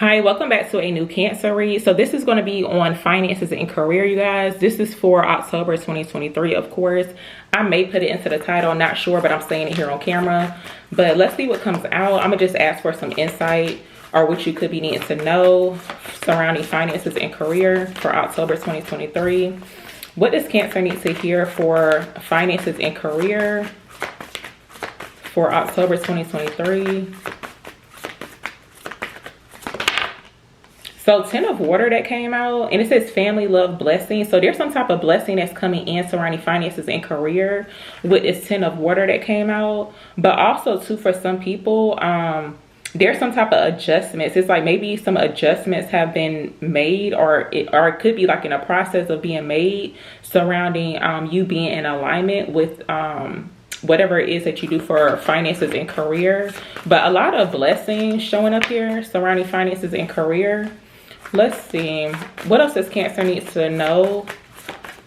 Hi, welcome back to a new Cancer read. So this is going to be on finances and career, you guys. This is for October 2023, of course. I may put it into the title, I'm not sure, but I'm saying it here on camera. But let's see what comes out. I'm going to just ask for some insight or what you could be needing to know surrounding finances and career for October 2023. What does Cancer need to hear for finances and career for October 2023? So 10 of water that came out, and it says family, love, blessing. So there's some type of blessing that's coming in surrounding finances and career with this 10 of water that came out. But also too, for some people, there's some type of adjustments. It's like maybe some adjustments have been made, or it could be like in a process of being made surrounding you being in alignment with whatever it is that you do for finances and career. But a lot of blessings showing up here surrounding finances and career. Let's see. What else does Cancer need to know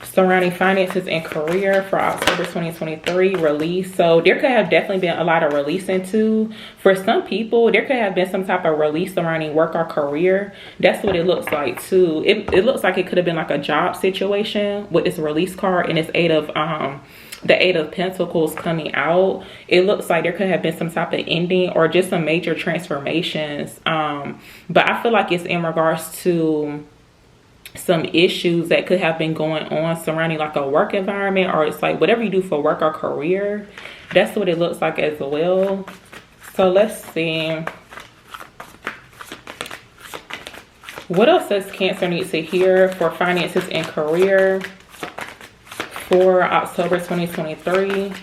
surrounding finances and career for October 2023? Release. So there could have definitely been a lot of releasing too. For some people, there could have been some type of release surrounding work or career. That's what it looks like too. It looks like it could have been like a job situation with this release card and this the 8 of Pentacles coming out. It looks like there could have been some type of ending or just some major transformations. But I feel like it's in regards to some issues that could have been going on surrounding like a work environment, or it's like whatever you do for work or career. That's what it looks like as well. So let's see. What else does Cancer need to hear for finances and career for October 2023?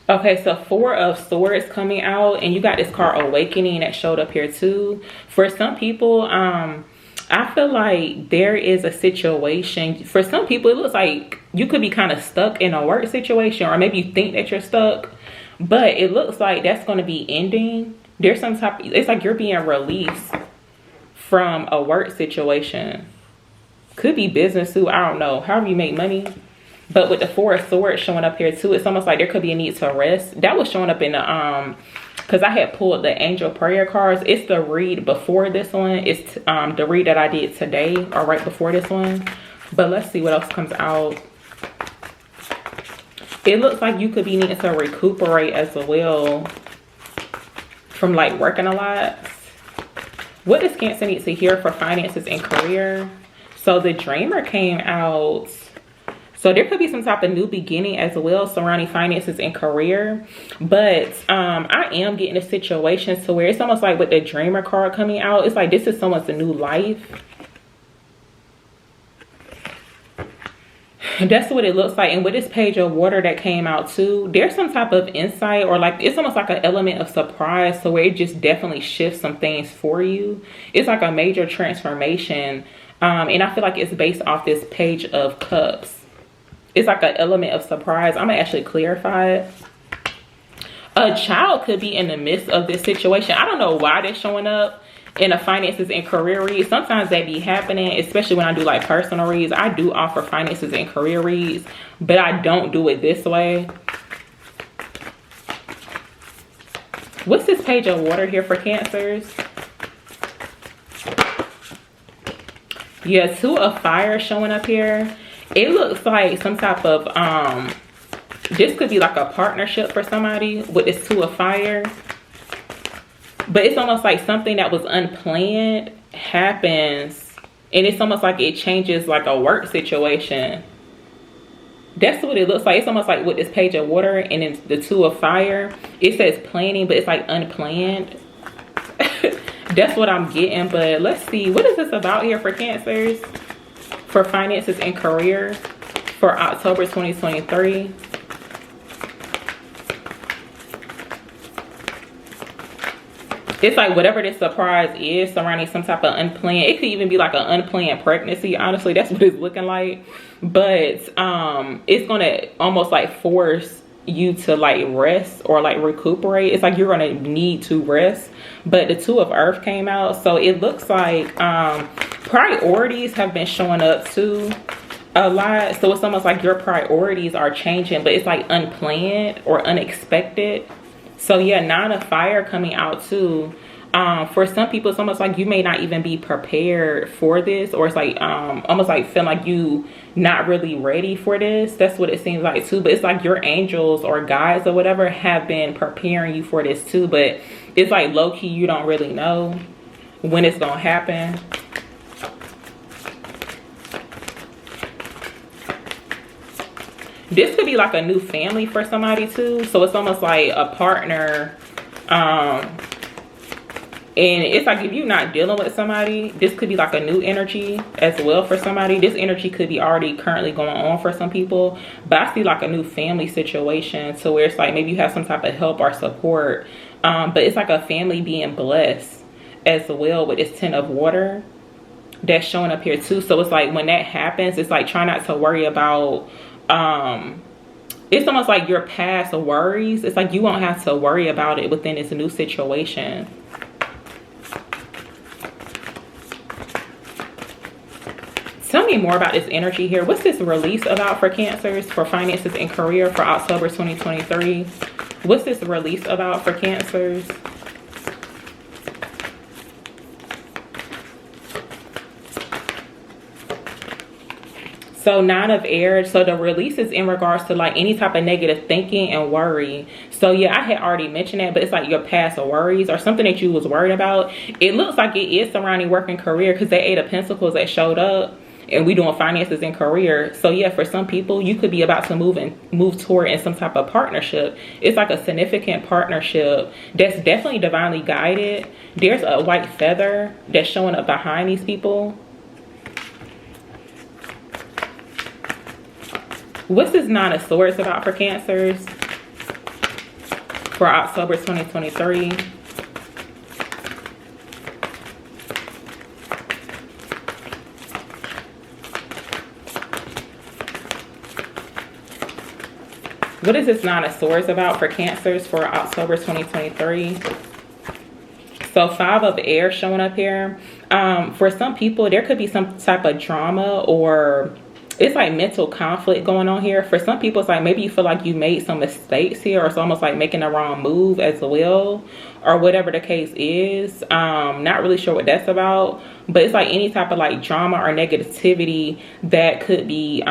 Okay, so 4 of Swords coming out, and you got this card Awakening that showed up here too. For some people, I feel like there is a situation. For some people, it looks like you could be kind of stuck in a work situation, or maybe you think that you're stuck, but it looks like that's going to be ending. There's some type, it's like you're being released from a work situation. Could be business too, I don't know. However you make money. But with the 4 of Swords showing up here too, it's almost like there could be a need to rest. That was showing up in the, because I had pulled the angel prayer cards. It's the read before this one. It's the read that I did today or right before this one. But let's see what else comes out. It looks like you could be needing to recuperate as well from like working a lot. What does Cancer need to hear for finances and career? So the Dreamer came out. So there could be some type of new beginning as well surrounding finances and career. But I am getting a situation to where it's almost like with the Dreamer card coming out, it's like this is someone's new life. That's what it looks like. And with this Page of Water that came out too, there's some type of insight, or like it's almost like an element of surprise, so where it just definitely shifts some things for you. It's like a major transformation, and I feel like it's based off this Page of Cups. It's like an element of surprise. I'm gonna actually clarify it. A child could be in the midst of this situation. I don't know why they're showing up in a finances and career read. Sometimes that be happening, especially when I do like personal reads. I do offer finances and career reads, but I don't do it this way. What's this Page of Water here for Cancers? Yeah, 2 of Fire showing up here. It looks like some type of this could be like a partnership for somebody with this 2 of Fire. But it's almost like something that was unplanned happens, and it's almost like it changes like a work situation. That's what it looks like. It's almost like with this Page of Water and then the 2 of Fire, it says planning, but it's like unplanned. That's what I'm getting. But let's see, what is this about here for Cancers for finances and career for October 2023? It's like whatever this surprise is surrounding some type of unplanned, it could even be like an unplanned pregnancy. Honestly, that's what it's looking like. But it's gonna almost like force you to like rest or like recuperate. It's like you're gonna need to rest. But the 2 of Earth came out, so it looks like priorities have been showing up too. A lot. So it's almost like your priorities are changing, but it's like unplanned or unexpected. So yeah, 9 of fire coming out too. For some people, it's almost like you may not even be prepared for this, or it's like almost like feeling like you not really ready for this. That's what it seems like too. But it's like your angels or guides or whatever have been preparing you for this too. But it's like low-key, you don't really know when it's gonna happen. This could be like a new family for somebody too. So it's almost like a partner. And it's like if you're not dealing with somebody, this could be like a new energy as well for somebody. This energy could be already currently going on for some people. But I see like a new family situation to where it's like maybe you have some type of help or support. But it's like a family being blessed as well with this 10 of water that's showing up here too. So it's like when that happens, it's like try not to worry about it's almost like your past worries. It's like you won't have to worry about it within this new situation. Tell me more about this energy here. What's this release about for Cancers, for finances and career for October 2023? What's this release about for Cancers? So 9 of air. So the release is in regards to like any type of negative thinking and worry. So yeah, I had already mentioned that, but it's like your past worries or something that you was worried about. It looks like it is surrounding work and career because that 8 of Pentacles that showed up, and we doing finances and career. So yeah, for some people, you could be about to move toward in some type of partnership. It's like a significant partnership that's definitely divinely guided. There's a white feather that's showing up behind these people. What's this 9 of Swords about for Cancers for October 2023? What is this 9 of Swords about for Cancers for October 2023? So 5 of air showing up here. For some people, there could be some type of drama or it's like mental conflict going on here. For some people, it's like maybe you feel like you made some mistakes here, or it's almost like making the wrong move as well, or whatever the case is. Not really sure what that's about, but it's like any type of like drama or negativity that could be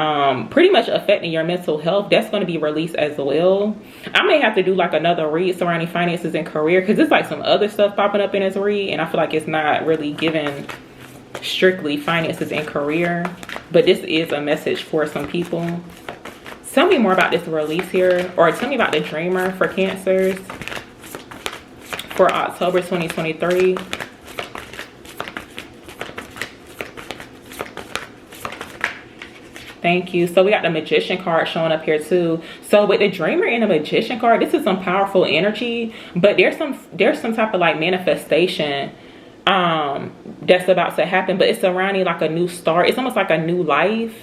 pretty much affecting your mental health. That's going to be released as well. I may have to do like another read surrounding finances and career because there's like some other stuff popping up in this read, and I feel like it's not really given strictly finances and career, but this is a message for some people. Tell me more about this release here, or tell me about the dreamer for Cancers for October 2023. Thank you. So we got the Magician card showing up here too. So with the Dreamer and the Magician card, this is some powerful energy, but there's some type of like manifestation that's about to happen, but it's surrounding like a new start. It's almost like a new life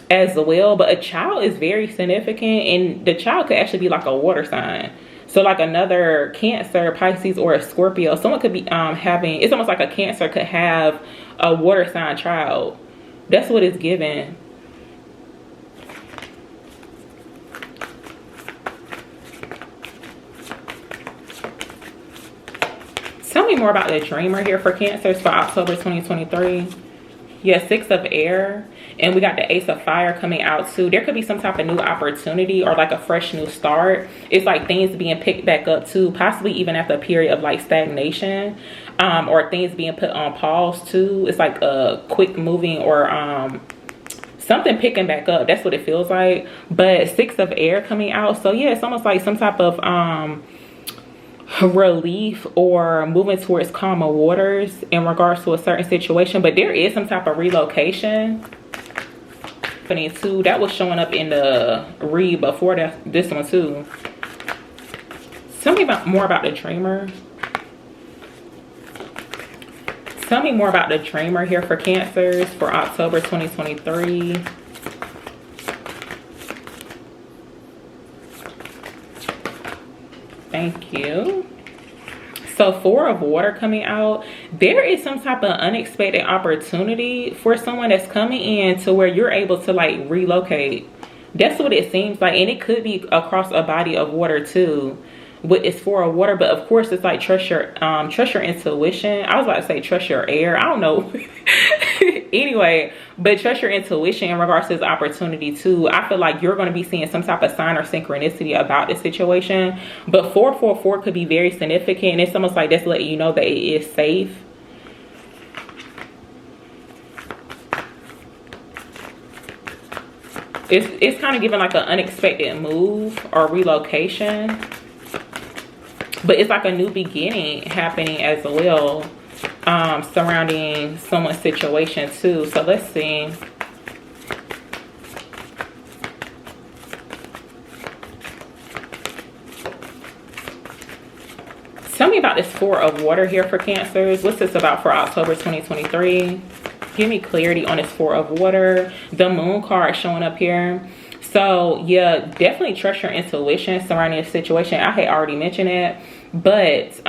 as well, but a child is very significant, and the child could actually be like a water sign. So like another Cancer, Pisces, or a Scorpio. Someone could be having, it's almost like a Cancer could have a water sign child. That's what it's given. Tell me more about the Dreamer here for Cancers for October 2023. Yeah, 6 of air. And we got the Ace of Fire coming out too. There could be some type of new opportunity or like a fresh new start. It's like things being picked back up too. Possibly even after a period of like stagnation. Or things being put on pause too. It's like a quick moving or something picking back up. That's what it feels like. But 6 of air coming out. So yeah, it's almost like some type of relief or moving towards calmer waters in regards to a certain situation. But there is some type of relocation too. That was showing up in the read before this one too. Tell me more about the Dreamer. Tell me more about the Dreamer here for Cancers for October 2023. Thank you. So 4 of water coming out, there is some type of unexpected opportunity for someone that's coming in to where you're able to like relocate. That's what it seems like. And it could be across a body of water too. It's 4 of water, but of course it's like trust your intuition. I was about to say trust your air, I don't know. Anyway, but trust your intuition in regards to this opportunity too. I feel like you're going to be seeing some type of sign or synchronicity about the situation. But 444 could be very significant. It's almost like that's letting you know that it is safe. It's kind of giving like an unexpected move or relocation. But it's like a new beginning happening as well, surrounding someone's situation too. So let's see. Tell me about this 4 of water here for Cancers. What's this about for October 2023? Give me clarity on this 4 of water. The moon card showing up here. So yeah, definitely trust your intuition surrounding the situation. I had already mentioned it, but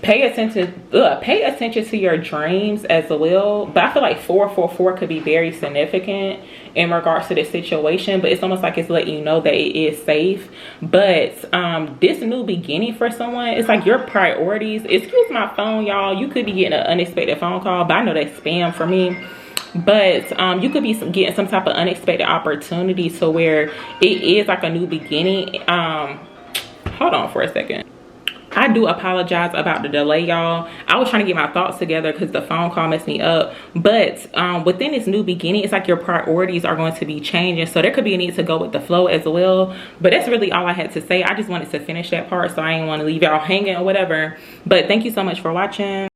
pay attention to your dreams as well. But I feel like 444 could be very significant in regards to the situation, but it's almost like it's letting you know that it is safe. But this new beginning for someone, it's like your priorities. Excuse my phone, y'all. You could be getting an unexpected phone call, but I know that's spam for me. But you could be getting some type of unexpected opportunity to where it is like a new beginning. Hold on for a second. I do apologize about the delay, y'all. I was trying to get my thoughts together because the phone call messed me up. But within this new beginning, it's like your priorities are going to be changing. So there could be a need to go with the flow as well. But that's really all I had to say. I just wanted to finish that part, so I didn't want to leave y'all hanging or whatever. But thank you so much for watching.